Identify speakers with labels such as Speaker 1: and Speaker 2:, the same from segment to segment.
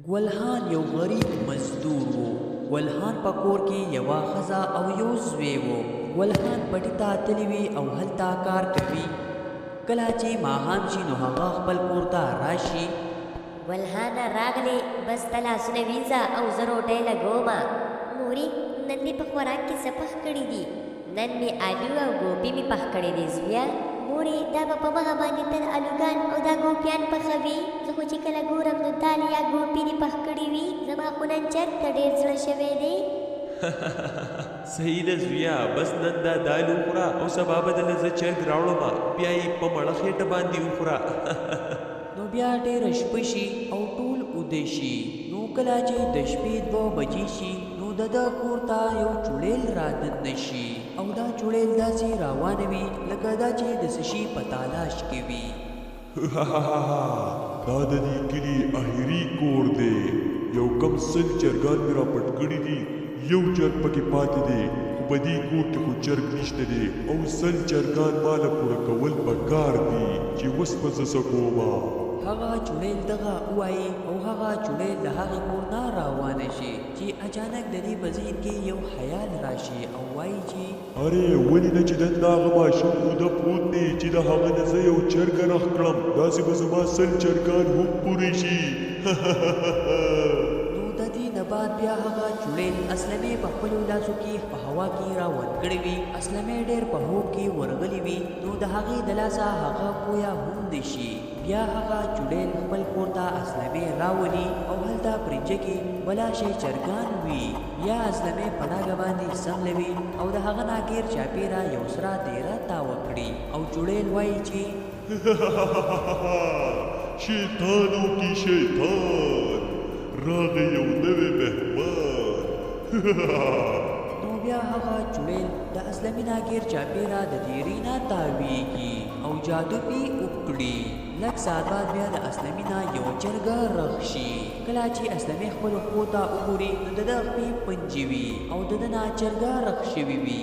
Speaker 1: ګلحان یو غریب مزدور و. ګلحان په کور کې یوه ښځه او یو زوی و. ګلحان پټي ته تللی وي او هلته کار کوي. کله چې ماښام شي نو هغه خپل کور ته راشي.
Speaker 2: ګلحانه راغلې، بس ته لاسونه وینځه او زه روټۍ لګومه. مورې، نن مې په خوراک کې څه پخ کړي دي؟ نن مې آلو او ګوبي مې پخ کړي دي زویه. مورې، دا به په مخه باندې تل آلوګان او دا ګوبیان پخوي. زه خو چې کله ګورم نو دال یا ګوبي دې پخ کړي وي. زما خو نن چرته ډېر زړه شوی دی.
Speaker 3: صحیح ده زویا، بس نن دا دال وخوره او سبا به دله زه چرګ راوړمه، بیا یې په مړه خېټه باندې وخوره.
Speaker 1: نو بیا ډېره شپه شي او ټول اوده شي. نو کله چې د شپې 2 بجې شي نو د ده کور ته یو چوړیل رادننه شي او دا چوړیل داسې روانه وي لکه دا چې د څه شي په تالاش کې وي.
Speaker 4: دا د دې کلي اخري کور دی. یو کم سل چرګان مې را پټ کړي دي. یو چرګ پکې پاتې دی، خو په دې کور کې خو چرګ نشته دی او سل چرګان ماله پوره کول پکار دي چې اوس به زه څه کومه.
Speaker 1: هغه چوړیل دغه ووایي او هغه چوړیل د هغې کور نه روانه شي چې اچانک د دې په ذهن کې یو خیال راشي او وایي چې
Speaker 4: ارې ولې نه چې دلته هغه ماشوم اوده پروت دی چې د هغه نه زه یو چرګ رخ کړم، داسې به زما سل چرګان هم پوره شي.
Speaker 1: نو د دې نه بعد بیا هغه چوړیل اسلمې په خپلو لاسو کې په هوا کې راوت کړې وي. اسلمې ډېر په خوب کې ورغلې وي. نو د هغې د لاسه هغه پویه هم دی شي. بیا هغه چوړیل خپل کور ته اسلمې راولي او هلته پرنجه کې بلا شی چرګان وي. بیا اسلمې په ډاګه باندې سملوي او د هغه نه غیر چاپېره یو سره دیره تاوه کړي او چوړیل وایي چې
Speaker 4: شیطانو کې شیطان راغی یو نوی مهمان.
Speaker 1: نو بیا هغه چوړیل د اسلمې نه غیر چاپېره د دیرې نه تاویږي او جادو پې وکړي. لږ ساعت بعد بیا د اسلمې نه یو چرګه رخ شي. کله چې اسلمې خپلو پښو ته وګوري نو د ده خپې پنجې وي او د ده نه چرګه رخ شوي وي.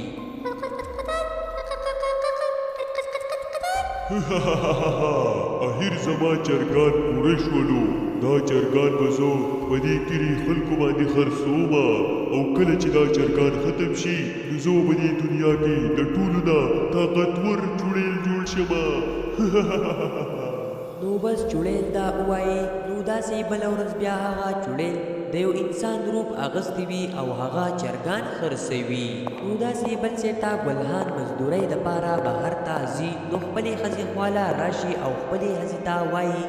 Speaker 4: اخر زما چرګان پوره شولو. دا چرګان به زه په دې کلي خلکو باندې خرڅومه او کله چې دا چرګان ختم شي نو زه په دې دنیا کې د ټولو نه طاقتور چوړیل جوړ شمه.
Speaker 1: نو بس چوړیل دا ووایي. نو داسې بله ورځ بیا هغه چوړیل د یو انسان روپ اغوستی وي او هغه چرګان خرڅوي. نو داسې بل ځای ته ګلحان مزدورۍ دپاره بهر ته ځي. نو خپلې ښځې خواله راشي او خپلې ښځې ته وایي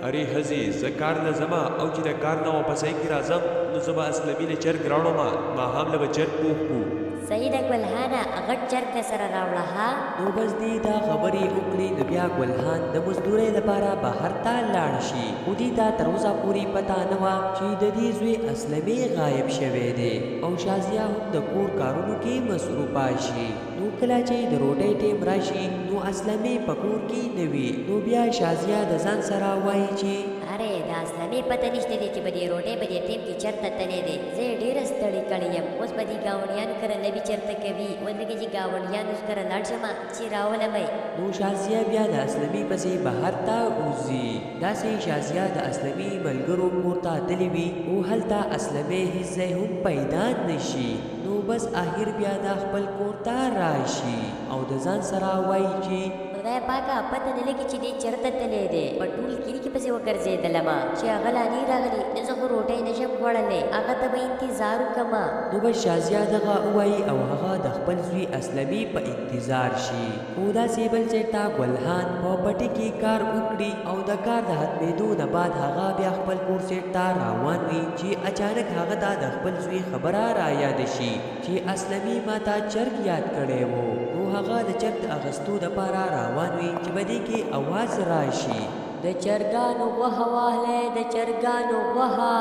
Speaker 3: ارې ښځې، زه کار له ځمه او چې د کار نه واپسۍ کې راځم نو زه به اسلمي له چرګ راوړمه، ماښام له به چرګ پوخ کړو.
Speaker 2: صحیح ده ګلحانه، غټ چرګ در سره راوړه ها.
Speaker 1: نو بس دې دا خبرې وکړې نو بیا ګلحان د مزدورۍ لپاره بهر ته لاړ شي. خو دې ته تر اوسه پورې پته نه وه چې د دې زوی اسلمې غایب شوی دی او شازیه هم د کور کارونو کې مصروفه شي. نو کله چې د روټۍ ټیم راشي نو اسلمې په کور کې نه وي. نو بیا شازیه د ځان سره وایي چې
Speaker 2: ارې دا اسلامي پته نشته دی چې به دې روټۍ به دې ټیم کې چېرته تللی دی. زه یې ډېره ستړې کړې یم. اوس به دې ګاونډیانو کره لبي چېرته کوي. اوس لکه چې ګاونډیانو کره لاړ شمه چې راولمئ.
Speaker 1: نو شازیه بیا د اسلمې پسې بهر ته وځي. داسې شازیه د اسلمې ملګرو کور ته تللی وي او هلته اسلمې هېڅ ځای هم پیدا نشي. نو بس آخر بیا د خپل کور ته راشي او د ځان سره وایي چې
Speaker 2: خدای پاکه پته نه لګي چې دې چېرته تللی دی. په ټول کلي کې پسې وګرځېدلمه چې هغه لا نه راغلي. نو زه خو روټۍ نشم خوړلی، هغه ته به انتظار وکړمه.
Speaker 1: نو بس شازیه دغه ووایي او هغه د خپل زوی اسلمې په انتظار شي. خو داسې بل ځای ته ګلحان په پټي کې کار وکړي او د کار د ختمېدو نه بعد هغه بیا خپل کور سیټ ته روان وي چې اچانک هغه ته د خپل زوی خبره رایاده شي چې اسلمې ما ته چرګ یاد کړی و. نو هغه د چرګ د اخیستو دپاره روان وي چې په دې کې اواز راشي د چرګانو غوښه واخلئ، د چرګانو غوښه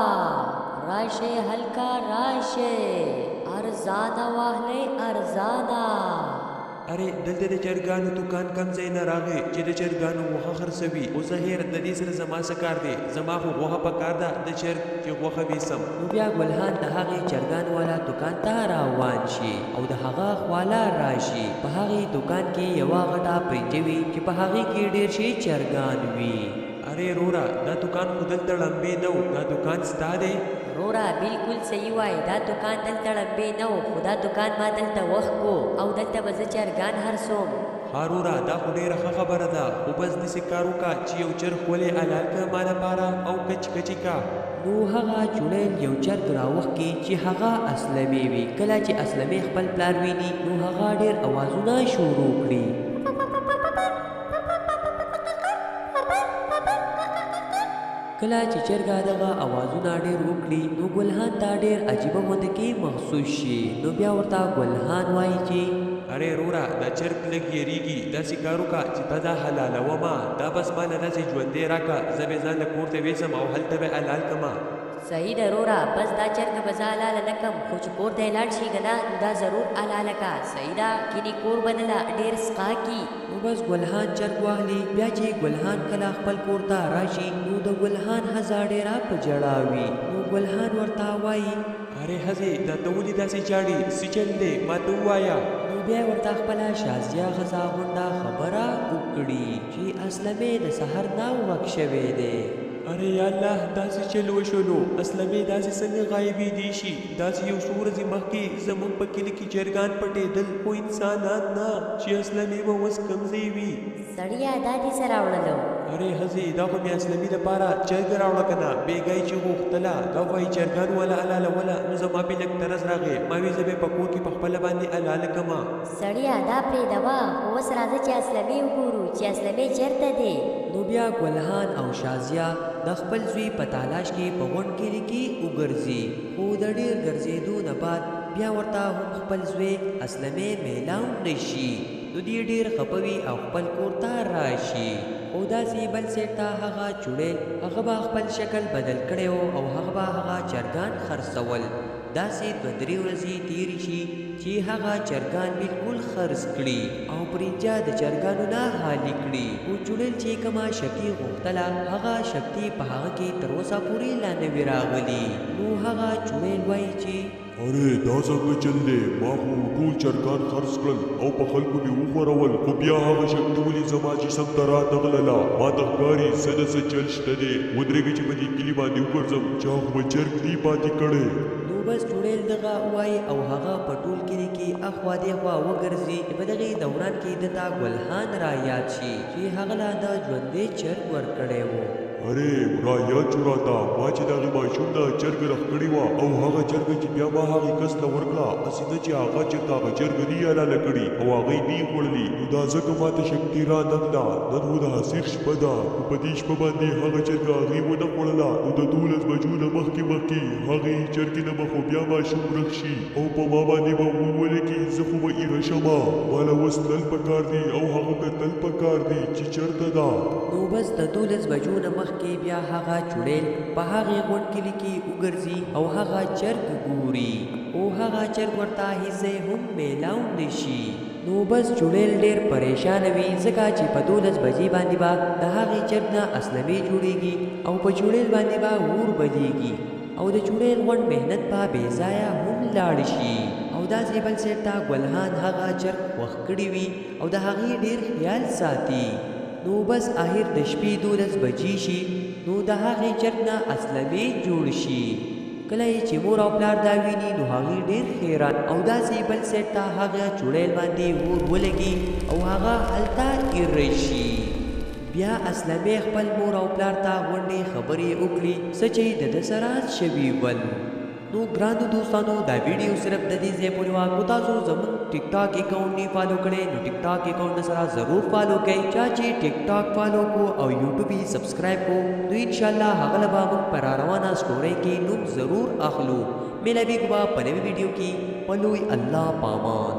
Speaker 1: راشئ هلکه راشئ، ارزانه واخلئ ارزانه.
Speaker 3: ارې دلته د چرګانو دوکان کم ځای نه راغی چې د چرګانو غوښه خرڅوي. اوس هیر د دې سره زما څه کار دی؟ زما خو غوښه پکار ده د چرګ چې غوښه ویسم.
Speaker 1: نو بیا ګلحان د هغې چرګان والا دوکان ته روان شي او د هغه خواله راشي. په هغې دوکان کې یوه غټه پرنجه وي چې په هغې کې ډېر شي چرګان وي.
Speaker 3: अरे رورا دا دکان خو دلته لمبې نه و دا دکان ستا دی
Speaker 2: رورا بالکل صحیح وای دا دکان دلته لمبې نه و خو دا دکان ما دلته وخت کو او دلته به زه چرګان هرڅوم
Speaker 3: ها رورا دا خو ډېره ښه خبره ده خو بس داسې کار وکړه چې یو چرګ ولې حلال کړه ما لپاره او کچ کچي کا
Speaker 1: نو هغه چړیل یو چرګ راوښکي چې هغه اسلمې وي کله چې اسلمې خپل پلار ویني نو هغه ډېر اوازونه شروع کړي کله چې چرګه دغه اوازونه ډېر وکړي نو ګلهان ته ډېر عجیبه غوندې محسوس شي نو بیا ورته ګلهان وایي چې
Speaker 3: अरे رورا دا چرګ لږ یریږي داسې کار وکړه چې ته دا حلالومه دا بس ماله داسې ژوندی راکړه زه به ځان له کور ته ویسم او هلته به حلال کړمه
Speaker 2: صحیح ده رورا بس دا چرګ به زه حلاله نه کړم خو چې کور ته یې لاړ شي که نه نو دا ضرور حلاله کا صحیح ده کینې کور به نه ډېر سقا کي
Speaker 1: نو بس ګلهان چرګ واخلي بیا چې ګلهان کله خپل کور ته راشي نو د ګلهان ښځه ډېره په ژړا وي نو ګلهان ورته وایي
Speaker 3: अरे هزې دا ته ولې داسې چاړې څه چل دی ما ته ووایه
Speaker 1: نو بیا ورته خپله شازیه ښځه غونډه خبره وکړي چې اسلمې د سحر نه ورک شوی دی
Speaker 3: अरे یا الله داسې چل وشولو اسلمې داسې څنګه غایبېدی شي داسې یو څو ورځې مخکې زموږ په کلي کې چرګان پټېدل خو انسانان نه چې اسلمې به اوس کمزې وي
Speaker 2: سړیه دا دې څه راوړلو
Speaker 3: अरे هزې دا خو مې اسلمي لپاره چرګ راوړه که نه بېګای چې غوښتله دا وایي چرګان والا حلالوله نو زما پې لږ طرز راغی ما وې زه به په کور کې په خپله باندې حلاله کړمه
Speaker 2: سړیه دا پرېږده اوس راځه چې اسلمې وګورو چې اسلمې چېرته دی
Speaker 1: نو بیا ګلهان او شازیه د خپل زوی په تالاش کې په غونډ کلي کې وګرځي خو د ډېر ګرځېدو نه بعد بیا ورته هم خپل زوی اسلمې میلاو نشي نو دې ډېر خفه وي او خپل کور ته راشي او داسې بل سیټ ته هغه چوړیل هغه به خپل شکل بدل کړی او هغه به هغه چرګان خرڅول داسې دوه درې ورځې تېرې شي چې هغه چرګان بالکل خرڅ کړي او پرینجا د چرګانو نه خالي کړي خو چوړیل چې کومه شکي غوښتله هغه شکي په هغه کې تر اوسه پورې لا نه وي راغلي نو هغه چوړیل وایي چې
Speaker 4: अरे دا څنګه چل دی ما خو ټول چرګان خرڅ کړل او په خلکو مې وخورول خو بیا هغه شکل ولې زما جسم ته رانغلله ما ته ښکاري څه نه څه چل شته دی ودرېږه چې په دې کلي باندې وګرځم چا خو به چرګ دی پاتې کړی
Speaker 1: نو بس چوړیل دغه وایي او هغه په ټول کلي کې اخوا دېخوا وګرځي په دغې دوران کې دته ګلهان را یاد شي چې هغه لا د ژوندی چرګ ورکړی و
Speaker 4: अरे را یاد شو راته ما چې دغه ماشوم نه چرګ رخ کړې وه او هغه چرګ چې بیا ما هغې کس ته ورکړه هسې نه چې هغه چېرته هغه چرګ نه یې حلاله کړي او هغه یې نه یې خوړلي نو دا ځکه ما ته شکتي رانغله نن خو د حسیر شپه ده خو په دې شپه باندې هغه چرګ هغې ونه خوړله نو د 12 بجو نه مخکې هغې چرګې نه به خو بیا ماشوم رخ شي او په ما باندې به وولګي زه خو به ایره شمه ما له اوس تلل پکار دي او هغه کتل پکار دي چې چېرته ده
Speaker 1: نو بس د 12 بجو نه مخکې بیا هغه چوړیل په هغې غونډ کلي کې وګرځي او هغه چرګ ګوري او هغه چرګ ورته هیڅ ځای هم میلاو نشي نو بس چوړیل ډېر پریشانه وي ځکه چې په 12 بجې باندې به د هغې چرګ نه اسلمې جوړېږي او په چوړیل باندې به اور بلیږي او د چوړیل غونډ محنت به بې ځایه هم لاړ شي او داسې بل سیټ ته ګلهان هغه چرګ خوښ کړي وي او د هغې ډېر خیال ساتي نو بس آخر د شپې 12 بجې شي نو د هغې چرګ نه اسلمې جوړ شي کله چې مور او پلار دا ویني نو هغې ډېر حیران او داسې بل سیټ ته هغه چوړیل باندې اور ولګي او هغه هلته ایره شي بیا اسلمې خپل مور او پلار ته غونډې خبرې وکړي څه چې د ده سره شوي ول نو ګرانو دوستانو دا ویډیو صرف د دې ځای پورې وه کو تاسو زموږ ټیک ټاک اکاونټ نه فالو کړی نو ټیک ټاک اکاونټ سره ضرور فالو کړئ چا چې ټیک ټاک فالو کو او یوټیوب یې سبسکرایب کو نو انشاءالله هغه له به موږ په راروانه سټورۍ کې نوم ضرور اخلو ملاویږو به په نوې ویډیو کې په لوی الله پامان